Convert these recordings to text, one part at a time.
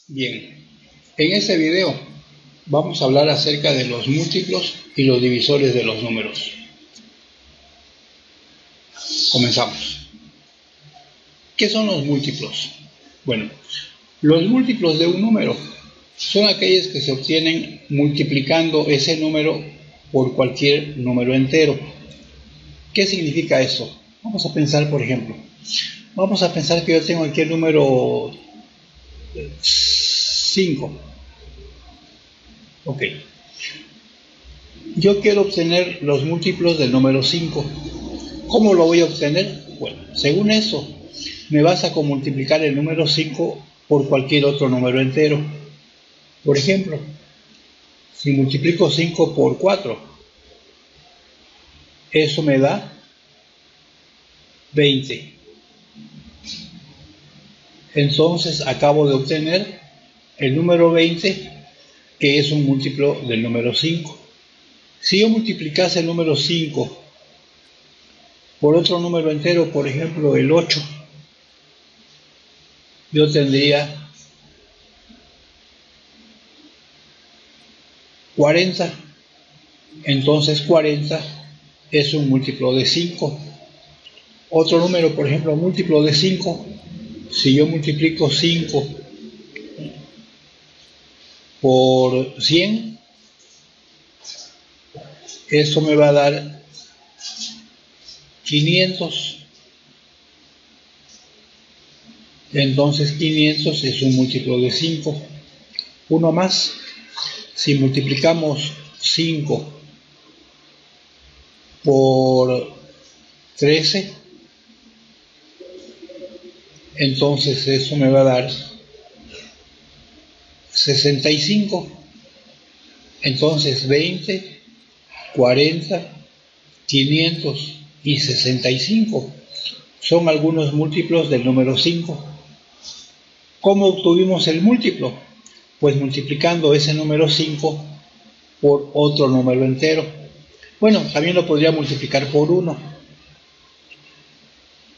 Bien, en este video vamos a hablar acerca de los múltiplos y los divisores de los números. Comenzamos. ¿Qué son los múltiplos? Bueno, los múltiplos de un número son aquellos que se obtienen multiplicando ese número por cualquier número entero. ¿Qué significa eso? Vamos a pensar, por ejemplo, vamos a pensar que yo tengo aquí el número 5. Ok. Yo quiero obtener los múltiplos del número 5. ¿Cómo lo voy a obtener? Bueno, según eso, me basta con multiplicar el número 5 por cualquier otro número entero. Por ejemplo, si multiplico 5 por 4, eso me da 20. Entonces acabo de obtener el número 20, que es un múltiplo del número 5. Si yo multiplicase el número 5 por otro número entero, por ejemplo el 8, yo tendría 40. Entonces 40 es un múltiplo de 5. Otro número, por ejemplo, múltiplo de 5, si yo multiplico 5 por 100, eso me va a dar 500. Entonces 500 es un múltiplo de 5. Uno más, si multiplicamos 5 por 13, entonces eso me va a dar 65. Entonces 20, 40, 500 y 65 son algunos múltiplos del número 5. ¿Cómo obtuvimos el múltiplo? Pues multiplicando ese número 5 por otro número entero. Bueno, también lo podría multiplicar por 1.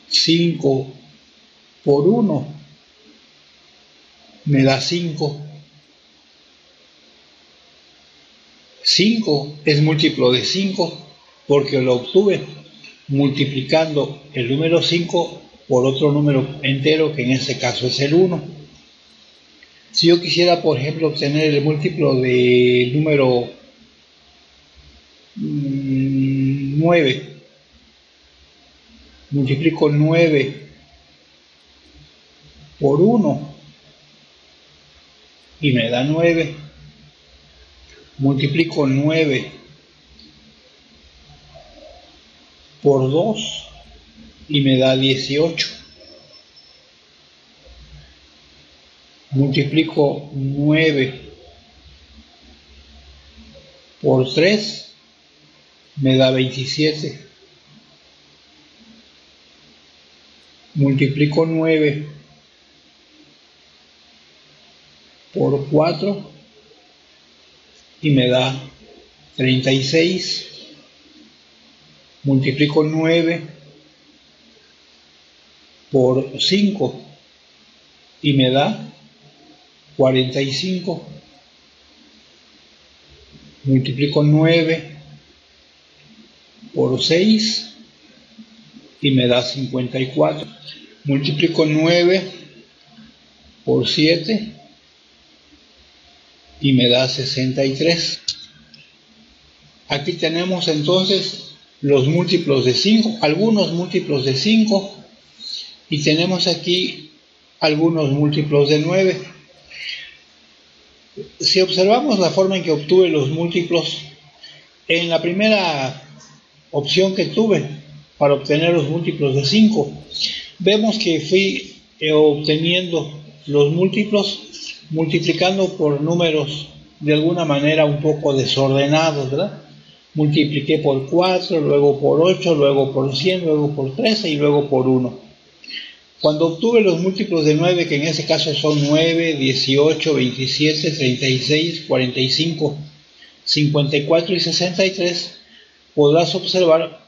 5 por 1 me da 5. 5 es múltiplo de 5 porque lo obtuve multiplicando el número 5 por otro número entero, que en este caso es el 1. Si yo quisiera, por ejemplo, obtener el múltiplo del número 9, multiplico 9 por 1 y me da 9. Multiplico 9 por 2 y me da 18. Multiplico 9 por 3 me da 27. Multiplico 9 por 4 y me da 36. Multiplico 9 por 5 y me da 45. Multiplico 9 por 6 y me da 54. Multiplico 9 por 7 y me da 63. Aquí tenemos entonces los múltiplos de 5, algunos múltiplos de 5, y tenemos aquí algunos múltiplos de 9. Si observamos la forma en que obtuve los múltiplos, en la primera opción que tuve para obtener los múltiplos de 5, vemos que fui obteniendo los múltiplos multiplicando por números de alguna manera un poco desordenados, ¿verdad? Multipliqué por 4, luego por 8, luego por 100, luego por 13 y luego por 1. Cuando obtuve los múltiplos de 9, que en este caso son 9, 18, 27, 36, 45, 54 y 63, podrás observar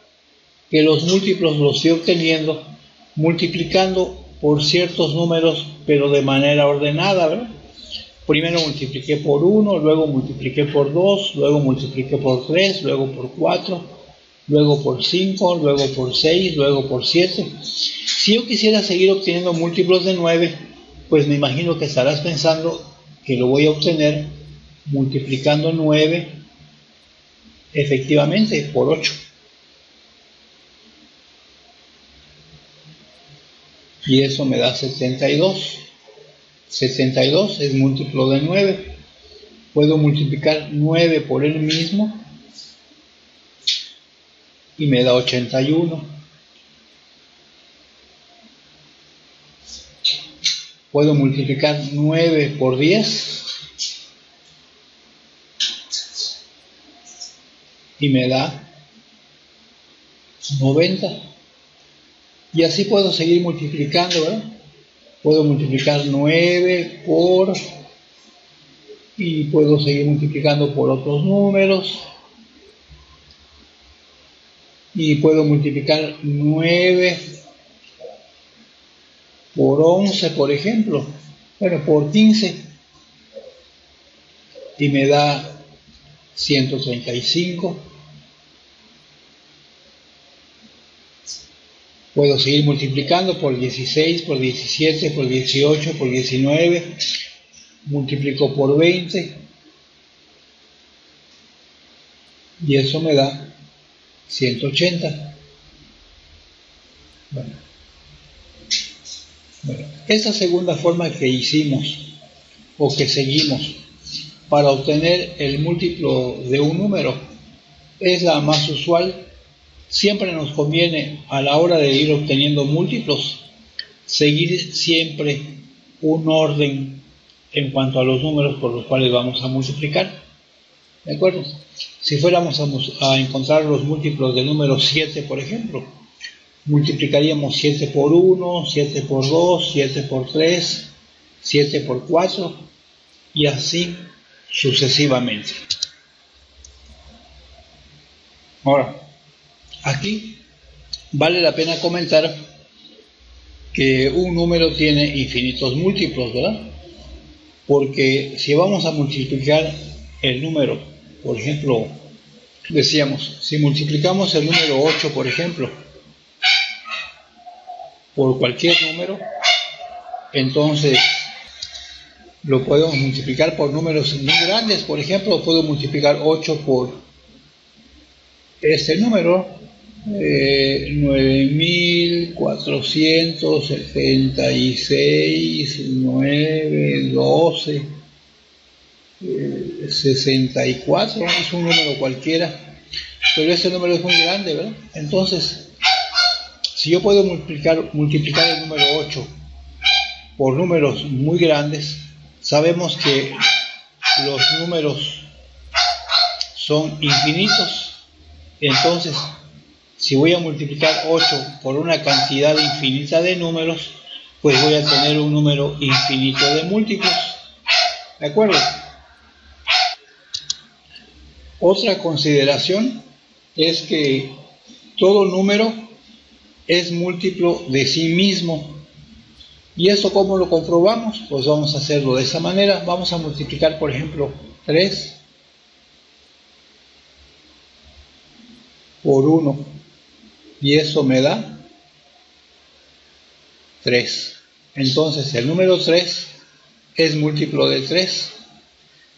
que los múltiplos los fui obteniendo multiplicando por ciertos números, pero de manera ordenada, ¿verdad? Primero multipliqué por 1, luego multipliqué por 2, luego multipliqué por 3, luego por 4, luego por 5, luego por 6, luego por 7. Si yo quisiera seguir obteniendo múltiplos de 9, pues me imagino que estarás pensando que lo voy a obtener multiplicando 9 efectivamente por 8. Y eso me da 72. 72 es múltiplo de 9. Puedo multiplicar 9 por él mismo y me da 81. Puedo multiplicar 9 por 10 y me da 90. Y así puedo seguir multiplicando, ¿verdad? Puedo multiplicar 9 por... y puedo seguir multiplicando por otros números. Y puedo multiplicar 9 por 11, por ejemplo. Bueno, por 15. Y me da 135. Puedo seguir multiplicando por 16, por 17, por 18, por 19. Multiplico por 20. Y eso me da 180. Bueno, esa segunda forma que hicimos o que seguimos para obtener el múltiplo de un número es la más usual. Siempre nos conviene, a la hora de ir obteniendo múltiplos, seguir siempre un orden en cuanto a los números por los cuales vamos a multiplicar. ¿De acuerdo? Si fuéramos a encontrar los múltiplos del número 7, por ejemplo, multiplicaríamos 7 por 1, 7 por 2, 7 por 3, 7 por 4 y así sucesivamente. Ahora, aquí vale la pena comentar que un número tiene infinitos múltiplos, ¿verdad? Porque si vamos a multiplicar el número, por ejemplo, decíamos, si multiplicamos el número 8, por ejemplo, por cualquier número, entonces lo podemos multiplicar por números muy grandes. Por ejemplo, puedo multiplicar 8 por este número, 9476, 9, 12, 64, es un número cualquiera, pero este número es muy grande, ¿verdad? Entonces, si yo puedo multiplicar el número 8 por números muy grandes, sabemos que los números son infinitos. Entonces, si voy a multiplicar 8 por una cantidad infinita de números, pues voy a tener un número infinito de múltiplos. ¿De acuerdo? Otra consideración es que todo número es múltiplo de sí mismo. ¿Y esto cómo lo comprobamos? Pues vamos a hacerlo de esa manera. Vamos a multiplicar, por ejemplo, 3 por 1. Y eso me da 3. Entonces el número 3 es múltiplo de 3.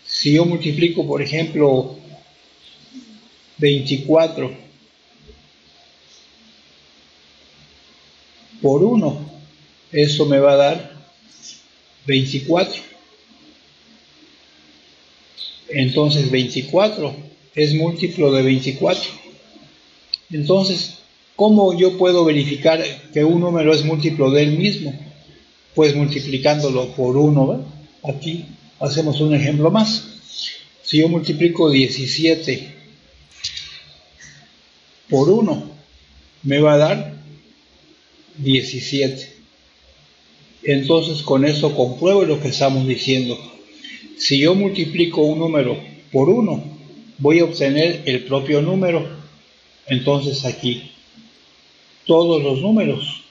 Si yo multiplico, por ejemplo, 24 por 1, eso me va a dar 24. Entonces 24 es múltiplo de 24. Entonces, ¿cómo yo puedo verificar que un número es múltiplo de él mismo? Pues multiplicándolo por 1, ¿verdad? Aquí hacemos un ejemplo más. Si yo multiplico 17 por 1, me va a dar 17. Entonces, con eso compruebo lo que estamos diciendo. Si yo multiplico un número por 1, voy a obtener el propio número. Entonces aquí todos los números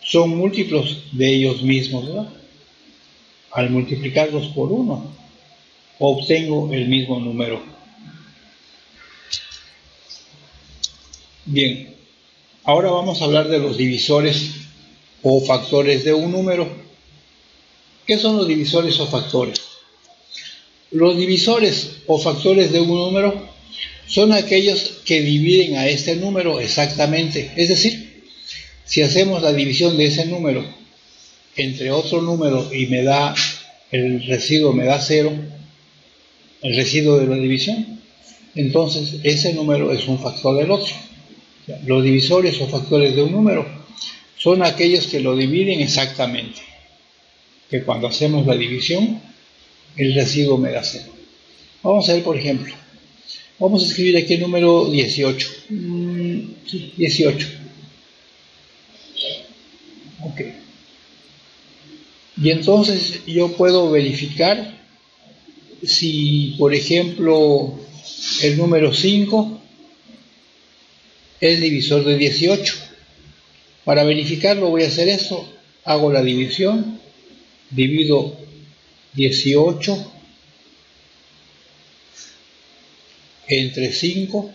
son múltiplos de ellos mismos, ¿verdad? Al multiplicarlos por 1, obtengo el mismo número. Bien, ahora vamos a hablar de los divisores o factores de un número. ¿Qué son los divisores o factores? Los divisores o factores de un número son aquellos que dividen a este número exactamente. Es decir, si hacemos la división de ese número entre otro número y el residuo me da 0, el residuo de la división, entonces ese número es un factor del otro. Los divisores o factores de un número son aquellos que lo dividen exactamente, que cuando hacemos la división el residuo me da 0. Vamos a ver, por ejemplo, vamos a escribir aquí el número 18. 18. Ok. Y entonces yo puedo verificar si, por ejemplo, el número 5 es divisor de 18. Para verificarlo voy a hacer esto. Hago la división, divido 18 entre 5.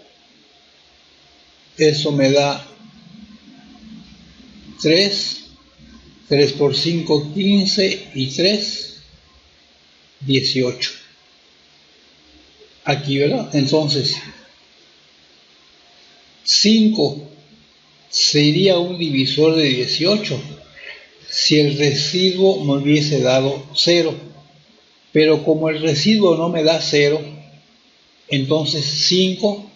Eso me da 3. 3 por 5, 15 y 3, 18. Aquí, ¿verdad? Entonces, 5 sería un divisor de 18 si el residuo me hubiese dado 0. Pero como el residuo no me da 0, entonces 5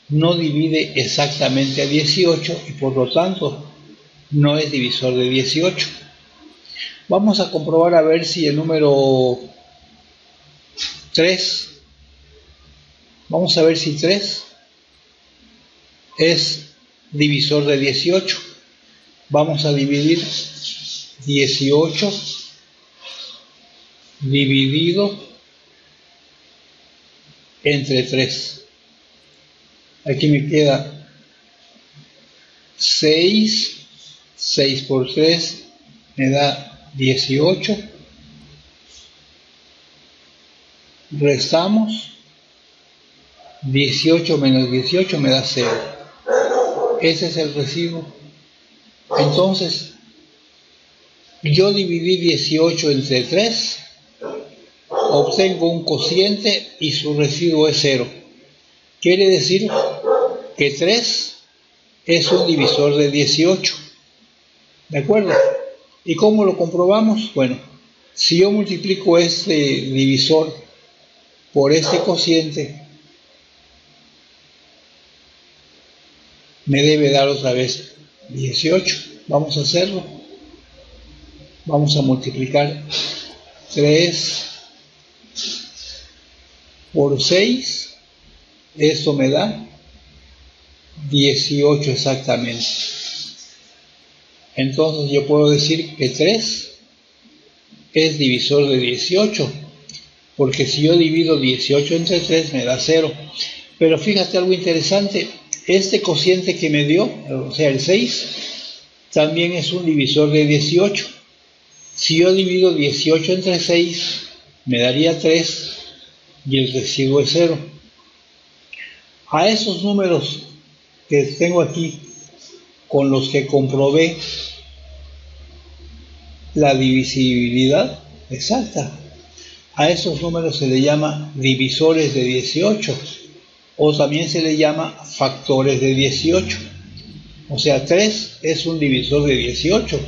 no divide exactamente a 18 y por lo tanto no es divisor de 18. Vamos a comprobar a ver si el número 3, vamos a ver si 3 es divisor de 18. Vamos a dividir 18 dividido entre 3. Aquí me queda 6. 6 por 3 me da 18. Restamos. 18 menos 18 me da 0. Ese es el residuo. Entonces, yo dividí 18 entre 3, obtengo un cociente y su residuo es 0. Quiere decir que 3 es un divisor de 18. ¿De acuerdo? ¿Y cómo lo comprobamos? Bueno, si yo multiplico este divisor por este cociente, me debe dar otra vez 18. Vamos a hacerlo. Vamos a multiplicar 3 por 6. Esto me da 18 exactamente. Entonces yo puedo decir que 3 es divisor de 18, porque si yo divido 18 entre 3 me da 0. Pero fíjate algo interesante, este cociente que me dio, o sea el 6, también es un divisor de 18. Si yo divido 18 entre 6, me daría 3 y el residuo es 0. A esos números que tengo aquí, con los que comprobé la divisibilidad exacta, a esos números se le llama divisores de 18 o también se le llama factores de 18. O sea, 3 es un divisor de 18,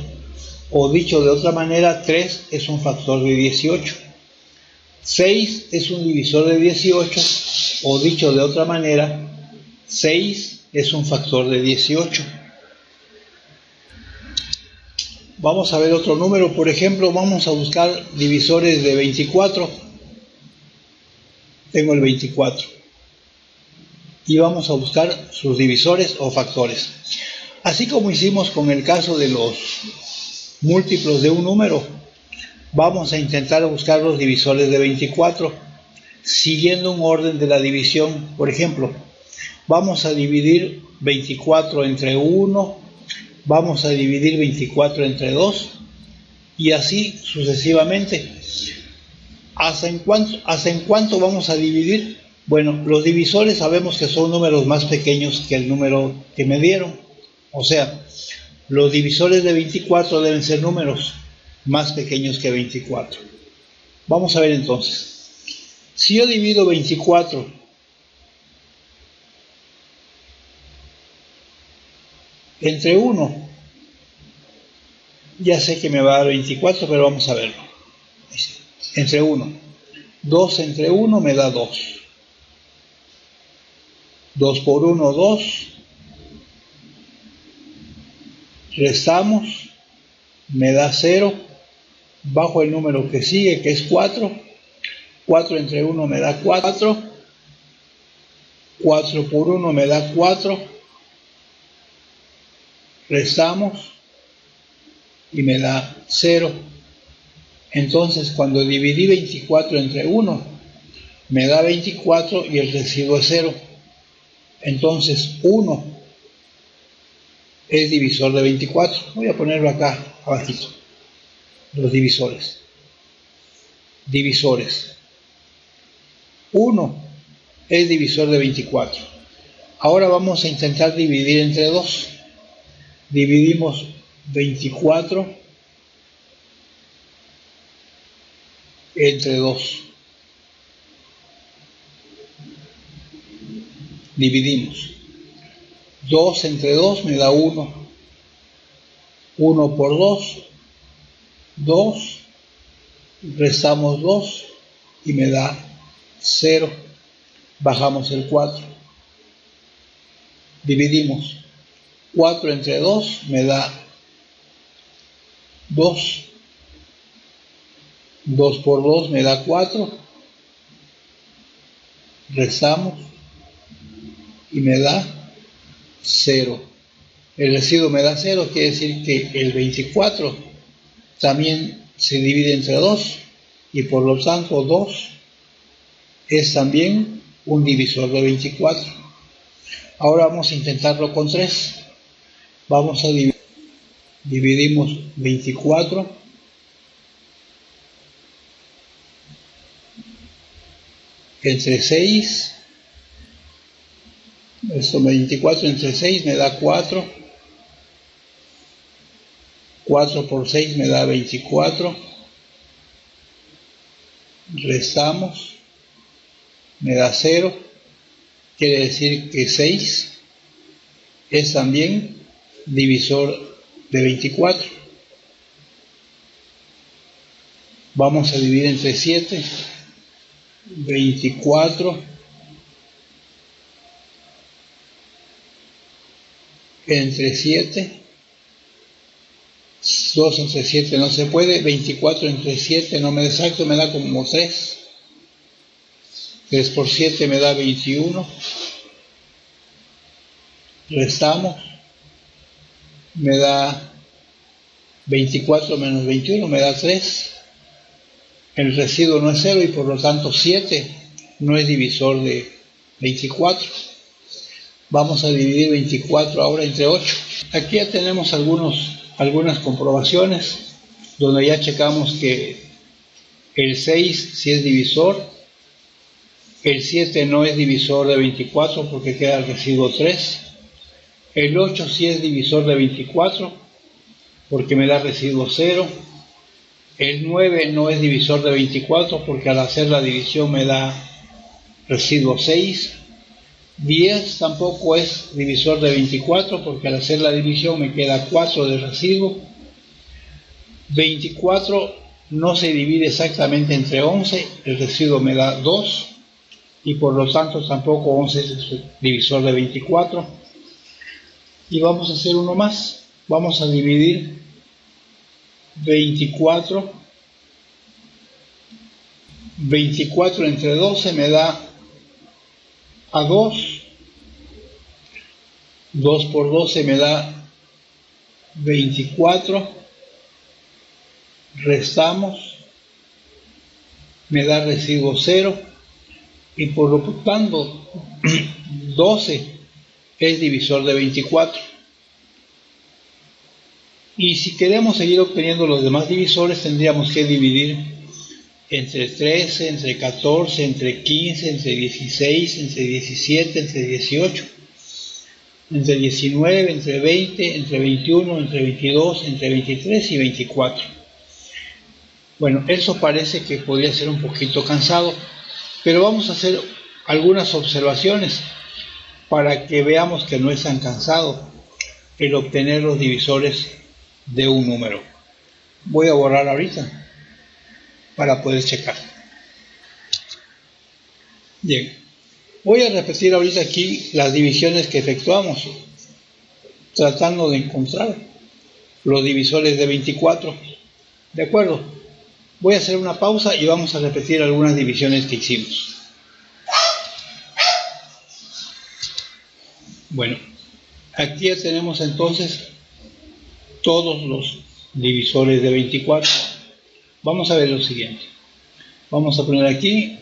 o dicho de otra manera, 3 es un factor de 18. 6 es un divisor de 18, o dicho de otra manera, 6 es un factor de 18. Vamos a ver otro número, por ejemplo, vamos a buscar divisores de 24. Tengo el 24. Y vamos a buscar sus divisores o factores. Así como hicimos con el caso de los múltiplos de un número, vamos a intentar buscar los divisores de 24, siguiendo un orden de la división. Por ejemplo, vamos a dividir 24 entre 1, vamos a dividir 24 entre 2 y así sucesivamente. ¿Hasta en cuánto vamos a dividir? Bueno, los divisores sabemos que son números más pequeños que el número que me dieron. O sea, los divisores de 24 deben ser números más pequeños que 24. Vamos a ver entonces. Si yo divido 24 entre 1, ya sé que me va a dar 24, pero vamos a verlo. Entre 1. 2 entre 1 me da 2. 2 por 1, 2. Restamos, me da 0. Bajo el número que sigue, que es 4. 4 entre 1 me da 4. 4 por 1 me da 4. Restamos y me da 0. Entonces, cuando dividí 24 entre 1, me da 24 y el residuo es 0. Entonces, 1 es divisor de 24. Voy a ponerlo acá, abajito. Los divisores. Divisores. 1 es divisor de 24. Ahora vamos a intentar dividir entre 2. Dividimos 24 entre 2. Dividimos. 2 entre 2 me da 1. 1 por 2, 2. Restamos 2 y me da 0. Bajamos el 4. Dividimos. 4 entre 2 me da 2. 2 por 2 me da 4. Restamos y me da 0. El residuo me da 0, quiere decir que el 24 también se divide entre 2 y por lo tanto 2 es también un divisor de 24. Ahora vamos a intentarlo con 3. Vamos a dividimos 24 entre 6. Esto 24 entre 6 me da 4. 4 por 6 me da 24. Restamos. Me da 0. Quiere decir que 6 es también divisor de 24. Vamos a dividir entre 7. 24 entre 7. 2 entre 7 no se puede. 24 entre 7 no me da exacto, me da como 3. 3 por 7 me da 21. Restamos. Me da 24 menos 21, me da 3. El residuo no es 0 y por lo tanto 7 no es divisor de 24. Vamos a dividir 24 ahora entre 8. Aquí ya tenemos algunas comprobaciones donde ya checamos que el 6 sí es divisor, el 7 no es divisor de 24 porque queda el residuo 3, el 8 sí es divisor de 24 porque me da residuo 0, el 9 no es divisor de 24 porque al hacer la división me da residuo 6, 10 tampoco es divisor de 24 porque al hacer la división me queda 4 de residuo, 24 no se divide exactamente entre 11, el residuo me da 2 y por lo tanto tampoco 11 es divisor de 24. Y vamos a hacer uno más, vamos a dividir 24 entre 12 me da a 2, 2 por 12 me da 24, restamos, me da residuo 0 y por lo tanto 12 es divisor de 24. Y si queremos seguir obteniendo los demás divisores tendríamos que dividir entre 13, entre 14, entre 15, entre 16, entre 17, entre 18, entre 19, entre 20, entre 21, entre 22, entre 23 y 24. Bueno, eso parece que podría ser un poquito cansado, pero vamos a hacer algunas observaciones para que veamos que no es tan cansado el obtener los divisores de un número. Voy a borrar ahorita para poder checar. Bien, voy a repetir ahorita aquí las divisiones que efectuamos, tratando de encontrar los divisores de 24. ¿De acuerdo? Voy a hacer una pausa y vamos a repetir algunas divisiones que hicimos. Bueno, aquí ya tenemos entonces todos los divisores de 24. Vamos a ver lo siguiente. Vamos a poner aquí,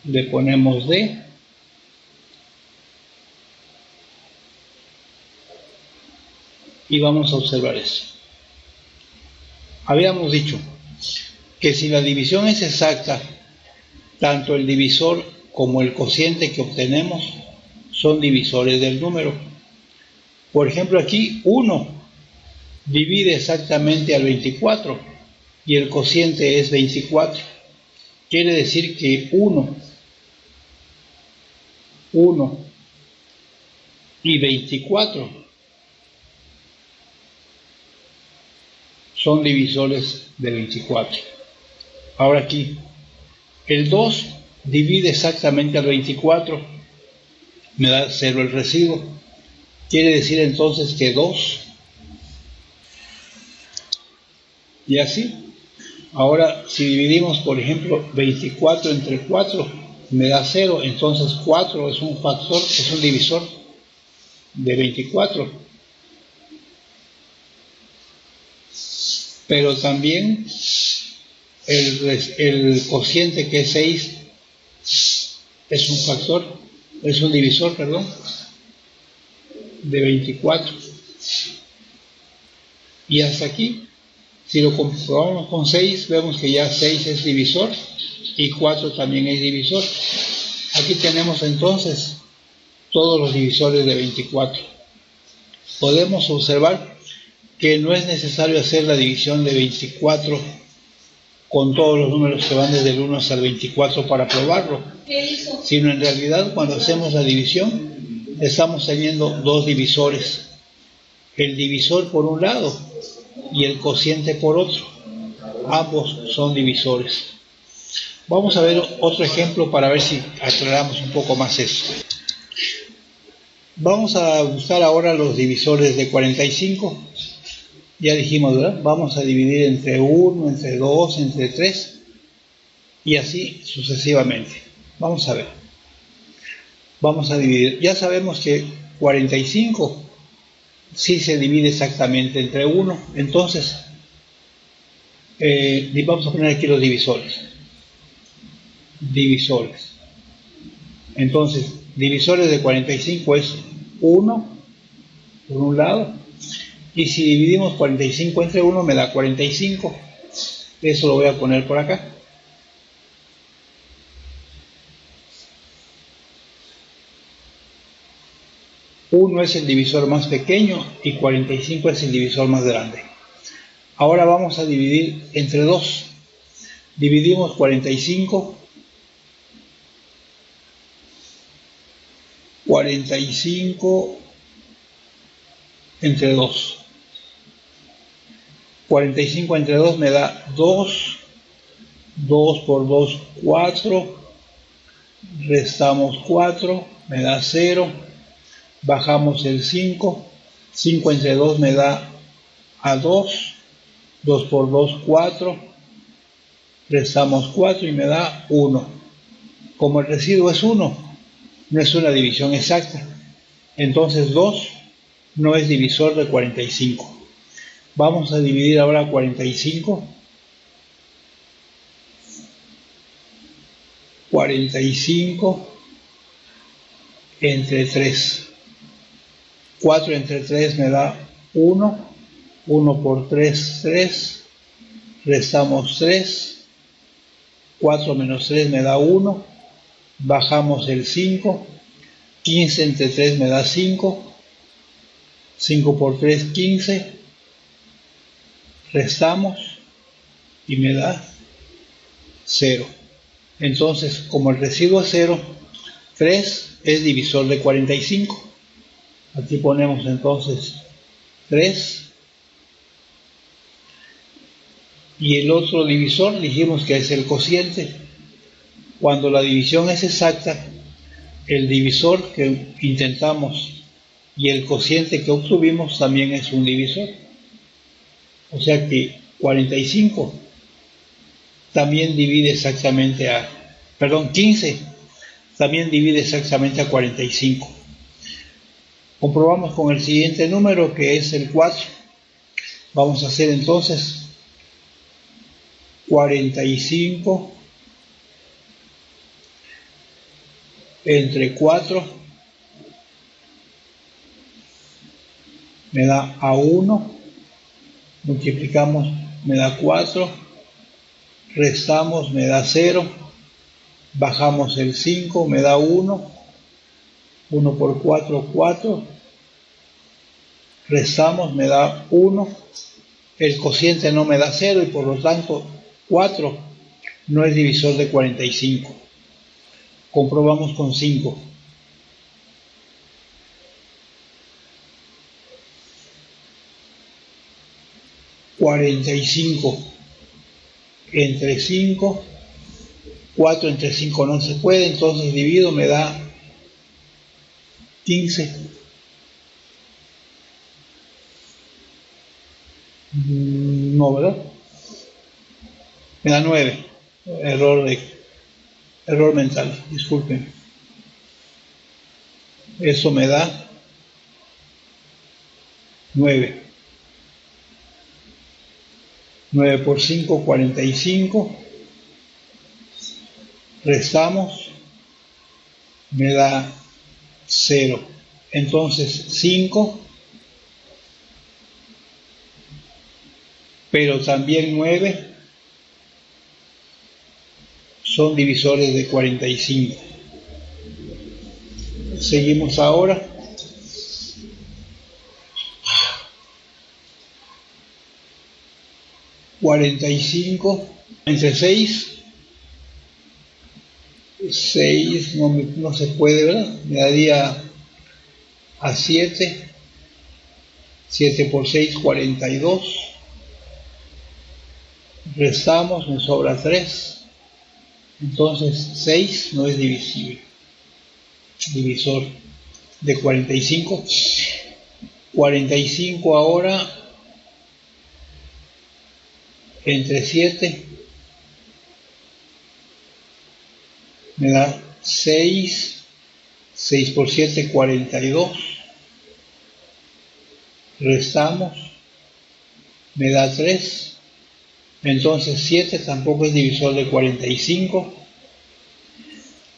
le ponemos D. Y vamos a observar esto. Habíamos dicho que si la división es exacta, tanto el divisor como el cociente que obtenemos son divisores del número. Por ejemplo, aquí 1 divide exactamente al 24 y el cociente es 24. Quiere decir que 1 y 24 son divisores de 24. Ahora aquí, el 2 divide exactamente al 24, me da 0 el residuo. Quiere decir entonces que 2, y así. Ahora, si dividimos, por ejemplo, 24 entre 4, me da 0, entonces 4 es un factor, es un divisor de 24. Pero también el cociente, que es 6, es un factor, es un divisor, perdón, de 24. Y hasta aquí, si lo comprobamos con 6, vemos que ya 6 es divisor y 4 también es divisor. Aquí tenemos entonces todos los divisores de 24. Podemos observar que no es necesario hacer la división de 24 con todos los números que van desde el 1 hasta el 24 para probarlo, sino en realidad cuando hacemos la división estamos teniendo dos divisores, el divisor por un lado y el cociente por otro. Ambos son divisores. Vamos a ver otro ejemplo para ver si aclaramos un poco más esto. Vamos a buscar ahora los divisores de 45. Ya dijimos, ¿verdad? Vamos a dividir entre 1, entre 2, entre 3 y así sucesivamente. Vamos a ver. Vamos a dividir. Ya sabemos que 45 sí se divide exactamente entre 1. Entonces, vamos a poner aquí los divisores. Divisores. Entonces, divisores de 45 es 1 por un lado. Y si dividimos 45 entre 1 me da 45. Eso lo voy a poner por acá. Uno es el divisor más pequeño y 45 es el divisor más grande. Ahora vamos a dividir entre 2. Dividimos 45 entre 2. 45 entre 2 me da 2. 2 por 2, 4. Restamos 4, me da 0. Bajamos el 5. 5 entre 2 me da a 2. 2 por 2, 4. Restamos 4 y me da 1. Como el residuo es 1, no es una división exacta. Entonces 2 no es divisor de 45. Vamos a dividir ahora 45. 45 entre 3. 4 entre 3 me da 1. 1 por 3, 3. Restamos 3. 4 menos 3 me da 1, bajamos el 5, 15 entre 3 me da 5, 5 por 3, 15, restamos y me da 0. Entonces, como el residuo es 0, 3 es divisor de 45. Aquí ponemos entonces 3. Y el otro divisor dijimos que es el cociente. Cuando la división es exacta, el divisor que intentamos y el cociente que obtuvimos también es un divisor. O sea que 45 también divide exactamente a, 15 también divide exactamente a 45. Comprobamos con el siguiente número, que es el 4. Vamos a hacer entonces 45 entre 4 me da a 1, multiplicamos me da 4, restamos me da 0, bajamos el 5 me da 1, 1 por 4, 4, restamos me da 1, el cociente no me da 0 y por lo tanto 4 no es divisor de 45. Comprobamos con 5. 45 entre 5, 4 entre 5 no se puede, entonces divido, me da 15. No, ¿verdad? Me da 9. Error mental, disculpen. Eso me da 9. 9 por 5, 45. Restamos, me da 0. Entonces 5, pero también 9 son divisores de 45. Seguimos ahora. 45 entre 6. 6 no se puede, ¿verdad? Me daría a 7. 7 por 6, 42. Restamos, me sobra 3. Entonces 6 no es divisible. Divisor de 45. 45 ahora entre 7 me da 6. 6 por 7, 42. Restamos, me da 3. Entonces 7 tampoco es divisor de 45.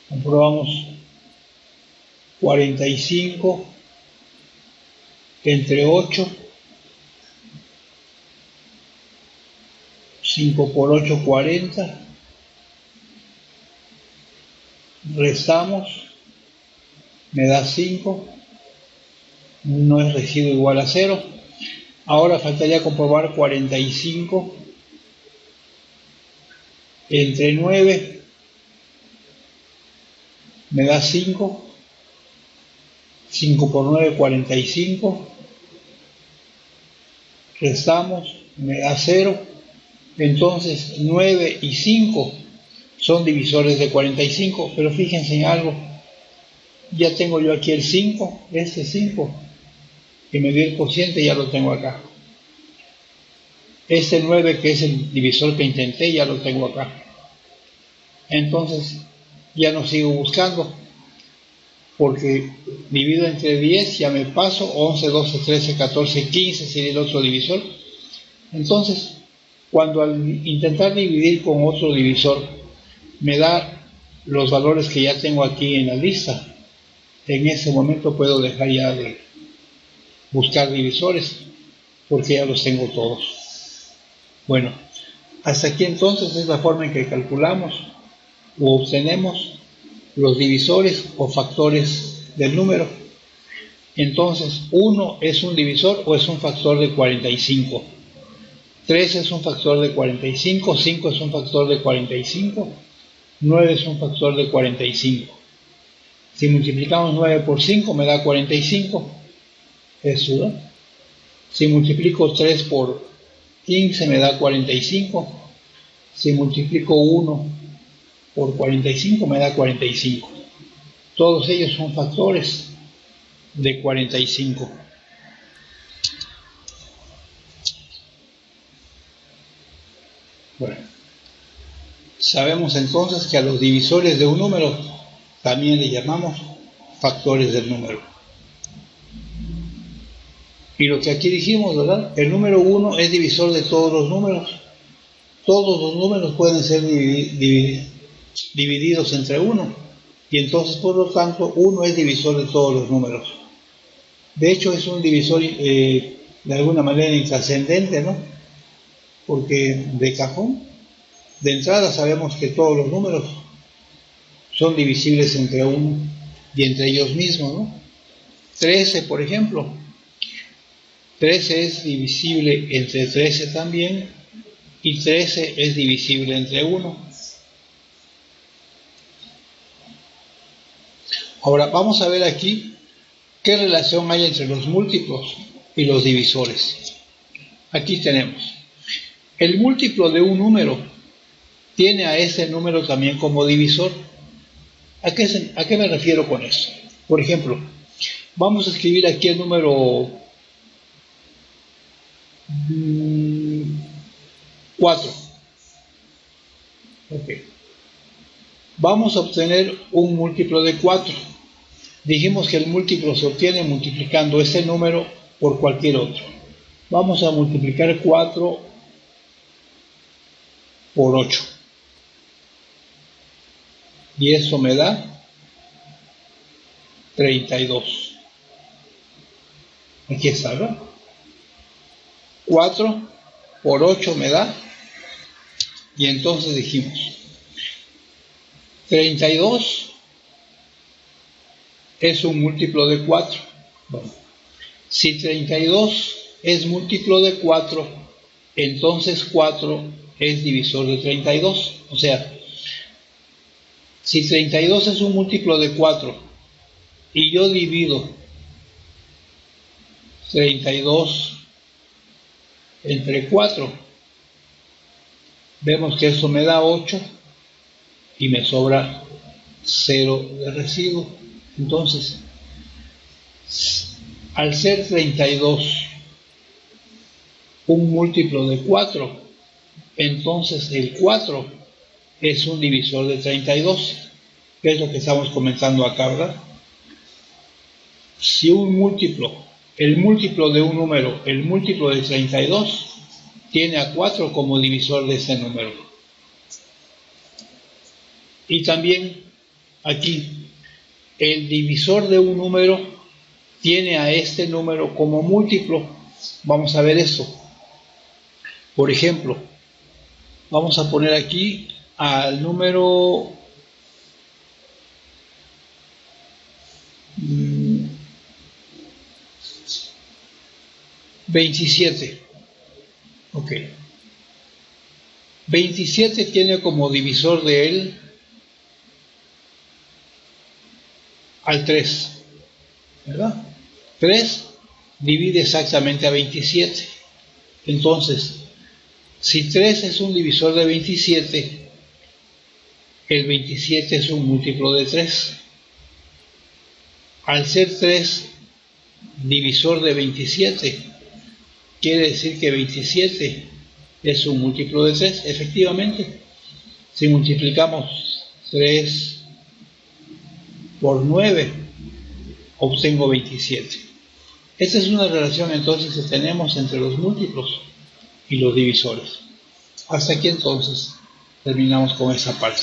Comprobamos 45 entre 8. 5 por 8, 40. Restamos, me da 5. No es residuo igual a 0. Ahora faltaría comprobar 45 entre 9. Me da 5. 5 por 9, 45. Restamos, me da 0. Entonces 9 y 5 son divisores de 45, pero fíjense en algo. Ya tengo yo aquí el 5, este 5, que me dio el cociente, ya lo tengo acá. Este 9, que es el divisor que intenté, ya lo tengo acá. Entonces ya no sigo buscando, porque divido entre 10, ya me paso, 11, 12, 13, 14, 15 sería el otro divisor. Entonces, cuando al intentar dividir con otro divisor me da los valores que ya tengo aquí en la lista, en ese momento puedo dejar ya de buscar divisores, porque ya los tengo todos. Bueno, hasta aquí entonces es la forma en que calculamos o obtenemos los divisores o factores del número. Entonces, 1 es un divisor o es un factor de 45. 3 es un factor de 45, 5 es un factor de 45, 9 es un factor de 45. Si multiplicamos 9 por 5 me da 45. Eso, ¿no? Si multiplico 3 por 15 me da 45. Si multiplico 1 por 45 me da 45. Todos ellos son factores de 45. Bueno, sabemos entonces que a los divisores de un número también le llamamos factores del número. Y lo que aquí dijimos, ¿verdad? El número 1 es divisor de todos los números. Todos los números pueden ser divididos entre 1. Y entonces, por lo tanto, 1 es divisor de todos los números. De hecho, es un divisor de alguna manera intrascendente, ¿no? Porque de cajón, de entrada sabemos que todos los números son divisibles entre 1 y entre ellos mismos, ¿no? 13, por ejemplo. 13 es divisible entre 13 también, y 13 es divisible entre 1. Ahora vamos a ver aquí qué relación hay entre los múltiplos y los divisores. Aquí tenemos el múltiplo de un número tiene a ese número también como divisor. ¿A qué me refiero con esto? Por ejemplo, vamos a escribir aquí el número 4. Okay. Vamos a obtener un múltiplo de 4. Dijimos que el múltiplo se obtiene multiplicando ese número por cualquier otro. Vamos a multiplicar 4 por 8. Y eso me da 32. Aquí está, ¿verdad? 4 por 8 me da, y entonces dijimos 32 es un múltiplo de 4. Bueno, si 32 es múltiplo de 4, entonces 4 es divisor de 32. O sea, si 32 es un múltiplo de 4 y yo divido 32 entre 4, vemos que eso me da 8 y me sobra 0 de residuo. Entonces, al ser 32 un múltiplo de 4, entonces el 4 es un divisor de 32, que es lo que estamos comentando acá, ¿verdad? Si un múltiplo, el múltiplo de un número, el múltiplo de 32, tiene a 4 como divisor de ese número. Y también aquí, el divisor de un número tiene a este número como múltiplo. Vamos a ver esto. Por ejemplo, vamos a poner aquí al número 27. Ok. 27 tiene como divisor de él al 3, ¿verdad? 3 divide exactamente a 27. Entonces, si 3 es un divisor de 27, el 27 es un múltiplo de 3. Al ser 3 divisor de 27, quiere decir que 27 es un múltiplo de 3, efectivamente. Si multiplicamos 3 por 9, obtengo 27. Esta es una relación entonces que tenemos entre los múltiplos y los divisores. Hasta aquí entonces terminamos con esa parte.